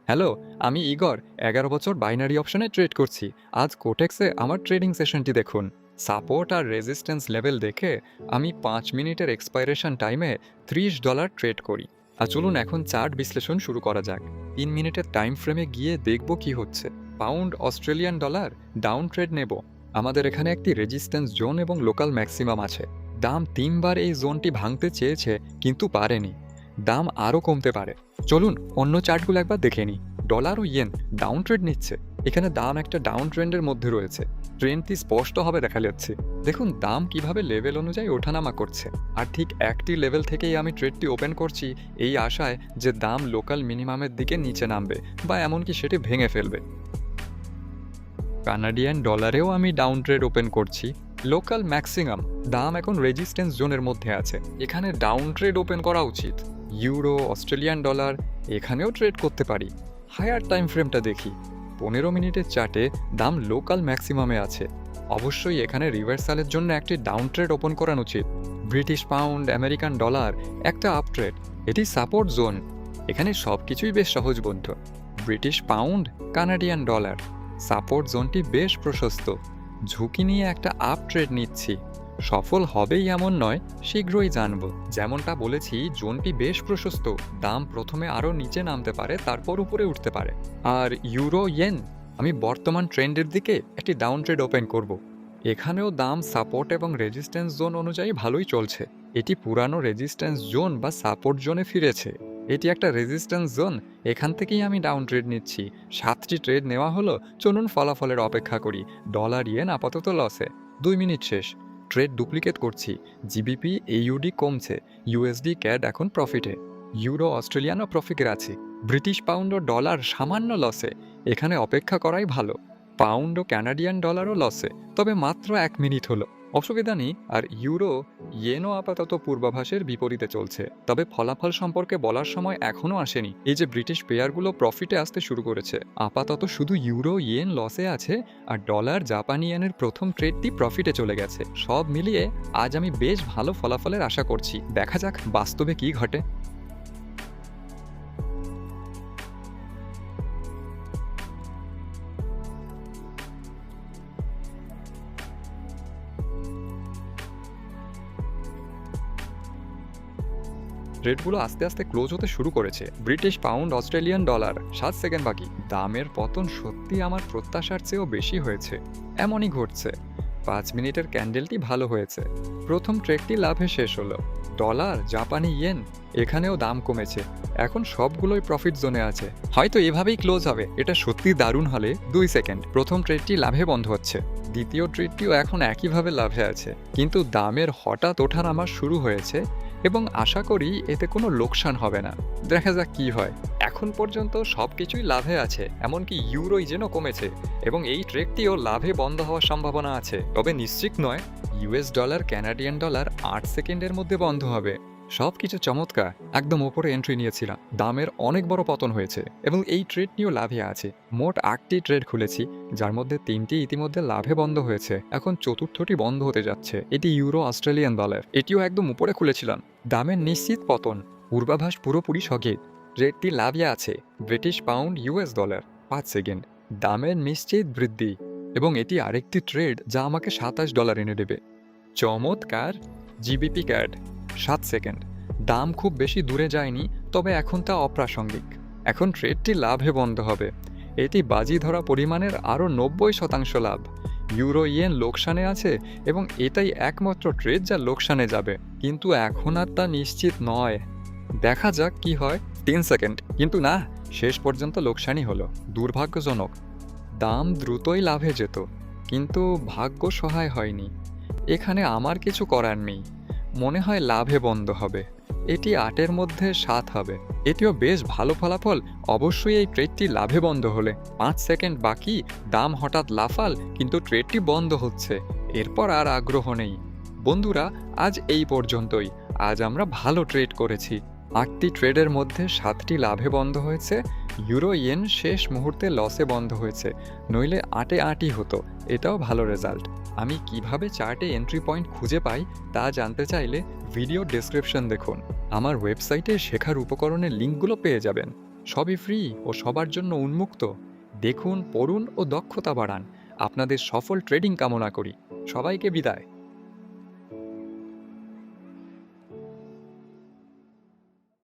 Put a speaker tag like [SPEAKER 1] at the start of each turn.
[SPEAKER 1] Hello, আমি Igor. ১১ বছর binary অপশনে ট্রেড করছি। আজ কোটেক্সে আমার ট্রেডিং সেশনটি দেখুন। সাপোর্ট আর রেজিস্ট্যান্স লেভেল দেখে আমি ৫ মিনিটের এক্সপাইরেশন টাইমে $৩০ ট্রেড করি। আর চলুন এখন চার্ট বিশ্লেষণ শুরু করা যাক। ৩ মিনিটের টাইম ফ্রেমে গিয়ে দেখব কি হচ্ছে। Pound Australian dollar down trade নেব। আমাদের এখানে একটি রেজিস্ট্যান্স জোন এবং লোকাল ম্যাক্সিমাম আছে। দাম ৩ বার এই জোনটি ভাঙতে চেয়েছে কিন্তু পারেনি। দাম আরও কমতে পারে। চলুন অন্য চার্টগুলো একবার দেখে নিই। ডলার ও ইয়েন ডাউন ট্রেড নিচ্ছে। এখানে দাম একটা ডাউন ট্রেন্ডের মধ্যে রয়েছে। ট্রেন্ডটি স্পষ্টভাবে দেখা যাচ্ছে। দেখুন দাম কিভাবে লেভেল অনুযায়ী ওঠানামা করছে। আর ঠিক একটি লেভেল থেকেই আমি ট্রেডটি ওপেন করছি এই আশায় যে দাম লোকাল মিনিমামের দিকে নিচে নামবে বা এমনকি সেটি ভেঙে ফেলবে। কানাডিয়ান ডলারেও আমি ডাউন ট্রেড ওপেন করছি। লোকাল ম্যাক্সিমাম দাম এখন রেজিস্ট্যান্স জোনের মধ্যে আছে। এখানে ডাউন ট্রেড ওপেন করা উচিত। ইউরো অস্ট্রেলিয়ান ডলার এখানেও ট্রেড করতে পারি। হায়ার টাইম ফ্রেমটা দেখি। ১৫ মিনিটের চার্টে দাম লোকাল ম্যাক্সিমামে আছে। অবশ্যই এখানে রিভার্সালের জন্য একটি ডাউন ট্রেড ওপেন করানো উচিত। ব্রিটিশ পাউন্ড আমেরিকান ডলার একটা আপ ট্রেড। এটি সাপোর্ট জোন। এখানে সব কিছুই বেশ সহজবোধ্য। British pound Canadian dollar support জোনটি বেশ প্রশস্ত। ঝুঁকি নিয়ে একটা আপ ট্রেড নিচ্ছি। সফল হবেই এমন নয়, শীঘ্রই জানব। যেমনটা বলেছি জোনটি বেশ প্রশস্ত। দাম প্রথমে আরও নিচে নামতে পারে, তারপর উপরে উঠতে পারে। আর ইউরো ইয়েন আমি বর্তমান ট্রেন্ডের দিকে একটি ডাউন ট্রেড ওপেন করব। এখানেও দাম সাপোর্ট এবং রেজিস্ট্যান্স জোন অনুযায়ী ভালোই চলছে। এটি পুরানো রেজিস্ট্যান্স জোন বা সাপোর্ট জোনে ফিরেছে। এটি একটা রেজিস্ট্যান্স জোন। এখান থেকেই আমি ডাউন ট্রেড নিচ্ছি। ৭টি ট্রেড নেওয়া হলো। চলুন ফলাফলের অপেক্ষা করি। ডলার ইয়েন আপাতত লসে। ২ মিনিট শেষ। ট্রেড ডুপ্লিকেট করছি। জিবিপি এইউডি কমছে। ইউএসডি ক্যাড এখন প্রফিটে। ইউরো অস্ট্রেলিয়ানও প্রফিটে আছে। ব্রিটিশ পাউন্ড ও ডলার সামান্য লসে। এখানে অপেক্ষা করাই ভালো। পাউন্ড ও ক্যানাডিয়ান ডলারও লসে, তবে মাত্র ১ মিনিট হলো। অসুবিধা নেই। আর ইউরো ইয়েনও আপাতত পূর্বাভাসের বিপরীতে চলছে, তবে ফলাফল সম্পর্কে বলার সময় এখনও আসেনি। এই যে ব্রিটিশ পেয়ারগুলো প্রফিটে আসতে শুরু করেছে। আপাতত শুধু ইউরো ইয়েন লসে আছে, আর ডলার জাপানি ইয়েনের প্রথম ট্রেডটি প্রফিটে চলে গেছে। সব মিলিয়ে আজ আমি বেশ ভালো ফলাফলের আশা করছি। দেখা যাক বাস্তবে কি ঘটে। রেটগুলো আস্তে আস্তে ক্লোজ হতে শুরু করেছে। British pound Australian dollar ৭ second বাকি। দামের পতন সত্যি আমার প্রত্যাশার চেয়েও বেশি হয়েছে। এমনই ঘটছে। ৫ মিনিটের ক্যান্ডেলটি ভালো হয়েছে। প্রথম ট্রেডটি লাভে শেষ হলো। ডলার জাপানি ইয়েন এখানেও দাম কমেছে। এখন সবগুলোই প্রফিট জোনে আছে। হয়তো এভাবেই ক্লোজ হবে। এটা সত্যি দারুণ হলে ২ সেকেন্ড। প্রথম ট্রেডটি লাভে বন্ধ হচ্ছে। দ্বিতীয় ট্রেডটিও এখন একইভাবে লাভে আছে, কিন্তু দামের হঠাৎ ওঠানামা শুরু হয়েছে এবং আশা করি এতে কোনো লোকসান হবে না। দেখা যাক কি হয়। এখন পর্যন্ত সব কিছুই লাভে আছে, এমনকি ইউরো ইজেনও কমেছে এবং এই ট্রেডটিও লাভে বন্ধ হওয়ার সম্ভাবনা আছে, তবে নিশ্চিত নয়। ইউএস ডলার ক্যানাডিয়ান ডলার ৮ সেকেন্ডের মধ্যে বন্ধ হবে। সব কিছু চমৎকার। একদম ওপরে এন্ট্রি নিয়েছিলাম। দামের অনেক বড় পতন হয়েছে এবং এই ট্রেড নিয়েও লাভে আছে। মোট ৮টি ট্রেড খুলেছি, যার মধ্যে ৩টি ইতিমধ্যে লাভে বন্ধ হয়েছে। এখন চতুর্থটি বন্ধ হতে যাচ্ছে। এটি ইউরো অস্ট্রেলিয়ান ডলার। এটিও একদম উপরে খুলেছিলাম। দামের নিশ্চিত পতন। পূর্বাভাস পুরোপুরি সঠিক। ট্রেডটি লাভে আছে। British pound US dollar ৫ second. দামের নিশ্চিত বৃদ্ধি এবং এটি আরেকটি ট্রেড যা আমাকে $২৭ এনে দেবে। চমৎকার। GBP CAD ৭ second. দাম খুব বেশি দূরে যায়নি, তবে এখন তা অপ্রাসঙ্গিক। এখন ট্রেডটি লাভে বন্ধ হবে। এটি বাজি ধরা পরিমাণের আরও ৯০% লাভ। ইউরো ইয়েন লোকসানে আছে এবং এটাই একমাত্র ট্রেড যা লোকসানে যাবে, কিন্তু এখন আর তা নিশ্চিত নয়। দেখা যাক কি হয়। ৩ সেকেন্ড। কিন্তু না, শেষ পর্যন্ত লোকসানই হলো। দুর্ভাগ্যজনক। দাম দ্রুতই লাভে যেত, কিন্তু ভাগ্য সহায় হয়নি। এখানে আমার কিছু করার নেই। মনে হয় লাভে বন্ধ হবে। এটি ৮-এর মধ্যে ৭ হবে। এটিও বেশ ভালো ফলাফল। অবশ্যই এই ট্রেডটি লাভে বন্ধ হলে। ৫ সেকেন্ড বাকি। দাম হঠাৎ লাফাল, কিন্তু ট্রেডটি বন্ধ হচ্ছে। এরপর আর আগ্রহ নেই। বন্ধুরা, আজ এই পর্যন্তই। আজ আমরা ভালো ট্রেড করেছি। ৮টি ট্রেডের মধ্যে ৭টি লাভে বন্ধ হয়েছে। ইউরো ইয়েন শেষ মুহূর্তে লসে বন্ধ হয়েছে, নইলে ৮-৮ই হতো। এটাও ভালো রেজাল্ট। আমি কিভাবে চার্টে এন্ট্রি পয়েন্ট খুঁজে পাই তা জানতে চাইলে ভিডিও ডেসক্রিপশন দেখুন। আমার ওয়েবসাইটে শেখার উপকরণের লিঙ্কগুলো পেয়ে যাবেন। সবই ফ্রি ও সবার জন্য উন্মুক্ত। দেখুন, পড়ুন ও দক্ষতা বাড়ান। আপনাদের সফল ট্রেডিং কামনা করি। সবাইকে বিদায়।